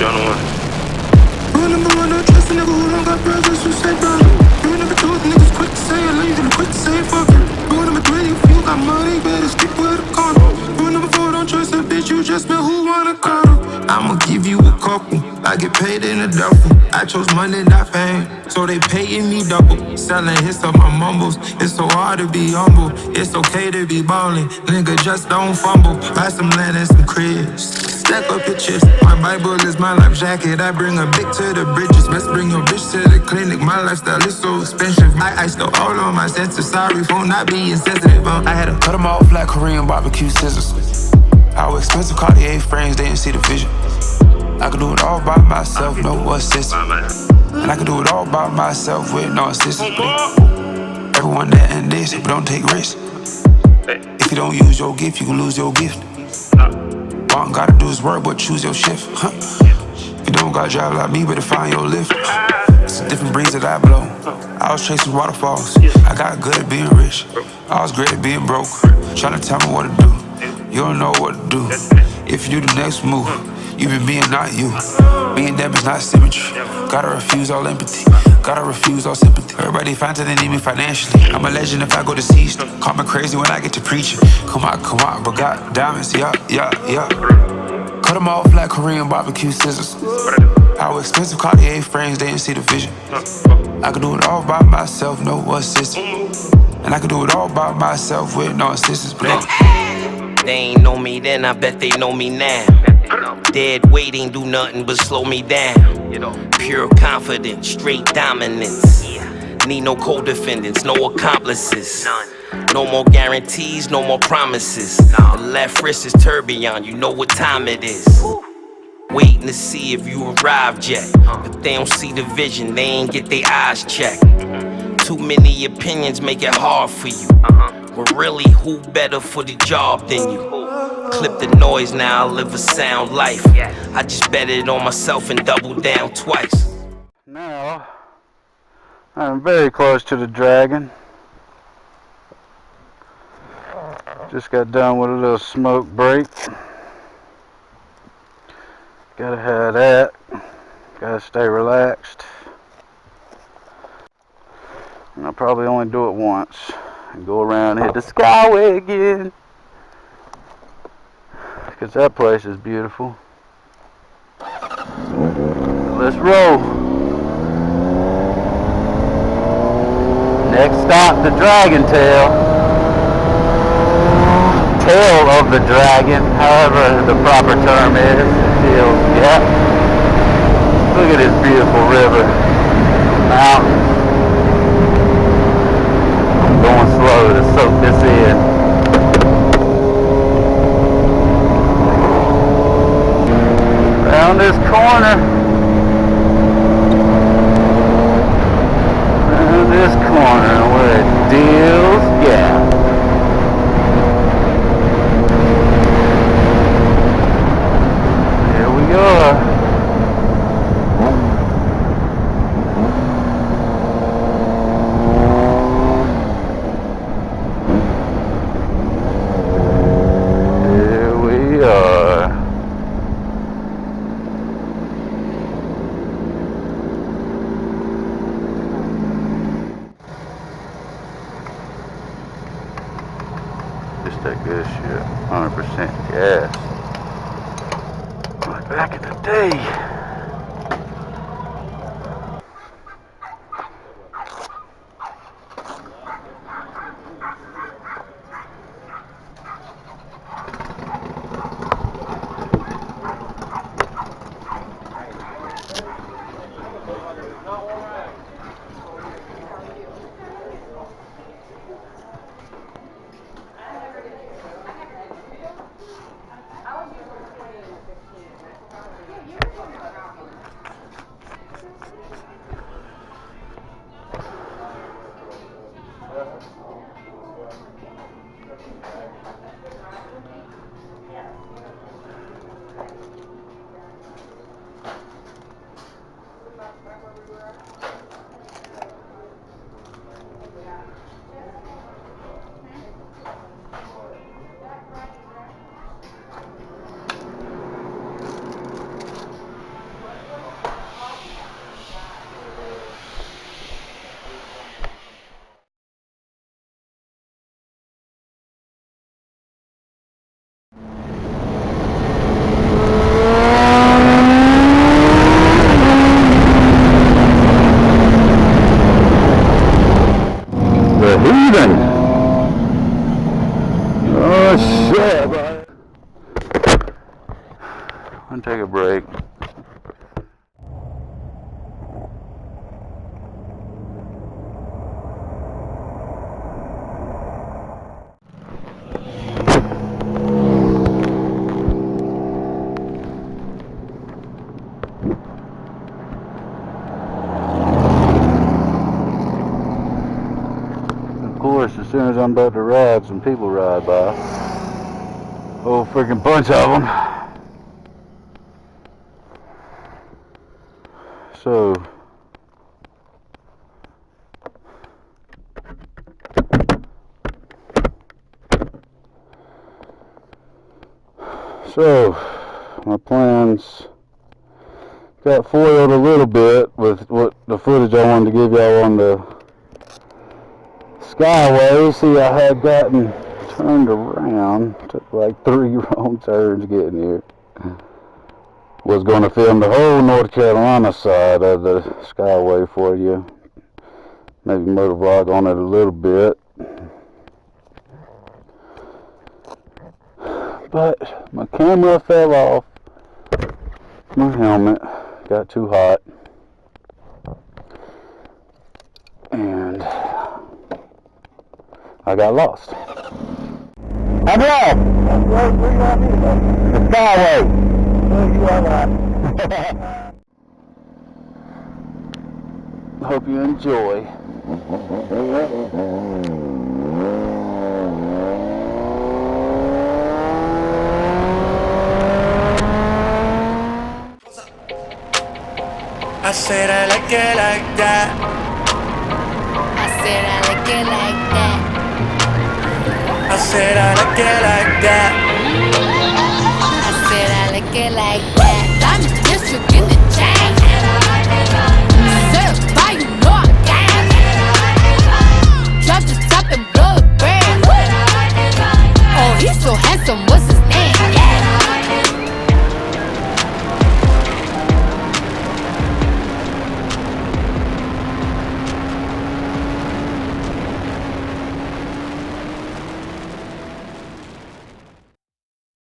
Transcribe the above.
John one. Rule number one, don't trust a nigga who don't got brothers who say brother. Rule number two, niggas quick to say I love you, quick to say fuck you. Rule number three, if you got money, better stick with a condom. Rule number four, don't trust a bitch, you just met who wanna cuddle. I'ma give you a couple, I get paid in a duffel. I chose money, not fame, so they paying me double. Selling hits of my mumbles, it's so hard to be humble. It's okay to be ballin', nigga, just don't fumble. Buy some land and some cribs. Stack up your chips. My Bible is my life jacket. I bring a big to the bridges. Best bring your bitch to the clinic. My lifestyle is so expensive. I still all on my senses. Sorry for not being sensitive. I had to cut them off like Korean barbecue scissors. Our expensive Cartier frames, they didn't see the vision. I could do it all by myself, no assistance. And I could do it all by myself with no assistance. Everyone that and this, but don't take risks. If you don't use your gift, you can lose your gift. All you gotta do is work, but choose your shift. If you don't got a job like me, better find your lift. It's a different breeze that I blow. I was chasing waterfalls. I got good at being rich. I was great at being broke. Tryna tell me what to do. You don't know what to do. If you do the next move, you been being not you. Being them is not symmetry. Gotta refuse all empathy. Gotta refuse all sympathy. Everybody finds that they need me financially. I'm a legend if I go deceased. Call me crazy when I get to preaching. Come on, but got diamonds, yeah. Cut them off like Korean barbecue scissors. Our expensive Cartier frames, they didn't see the vision. I could do it all by myself, no assistance. And I could do it all by myself with no assistance. They ain't know me then, I bet they know me now. Dead weight ain't do nothing but slow me down. Pure confidence, straight dominance. Need no co-defendants, no accomplices. No more guarantees, no more promises. The left wrist is tourbillon, you know what time it is. Waiting to see if you arrived yet. But they don't see the vision, they ain't get their eyes checked. Too many opinions make it hard for you. But really, who better for the job than you? Clip the noise, now I live a sound life. I just bet it on myself and double down twice. Now, I'm very close to the Dragon. Just got done with a little smoke break. Gotta have that. Gotta stay relaxed. And I'll probably only do it once. And go around and hit the Skyway again. Because that place is beautiful. Let's roll. Next stop, the Dragon Tail. Tail of the Dragon, however the proper term is. Tail, yeah. Look at this beautiful river. Mountains. I'm going slow to soak this in. Around this corner. Around this corner where Deals Gap. Here we are. Just that good shit. 100% gas. Like back in the day. soon as I'm about to ride, some people ride by. Whole freaking bunch of them. So, my plans got foiled a little bit with what the footage I wanted to give y'all on the Skyway. See, I had gotten turned around, took like 3 wrong turns getting here. Was going to film the whole North Carolina side of the Skyway for you. Maybe motovlog on it a little bit. But my camera fell off. My helmet got too hot. And I got lost. I'm lost! Where you at me, though? The Skyway. You are right. Hope you enjoy. I said I like it like that. I said I like it like that. I said I like it like that. I said I like it like that.